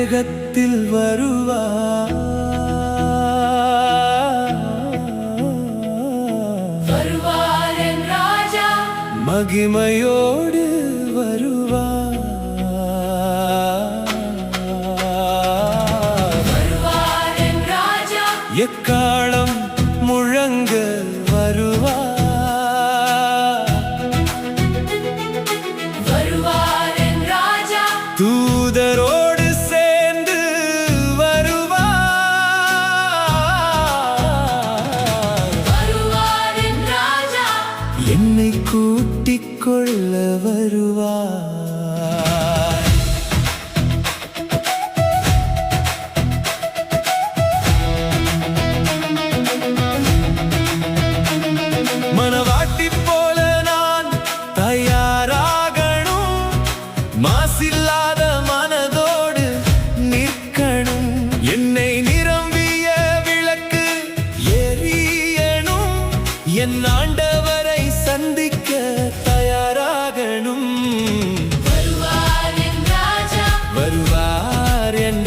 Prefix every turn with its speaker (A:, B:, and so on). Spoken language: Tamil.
A: மேகத்தில் வருவார்,
B: வருவார் என் ராஜா,
A: மகிமையோடு வருவார்,
B: வருவார் என் ராஜா,
A: எக்காலம் முழங்க வருவார்,
B: வருவார் என் ராஜா,
A: தூதரோடு சேர்ந்து வருவார்,
B: வருவார் என் ராஜா,
A: என்னை கூட்டிக் கொள்ள வருவார். மனவாட்டி போல நான் தயாராகணும், மாசில்லாத மனதோடு நிற்கணும், என்னை நிரம்பிய விளக்கு எரியணும், என் ஆண்டவரை சந்திக்க தயாராகணும்.
B: வருவார் என் ராஜா,
A: வருவார் என்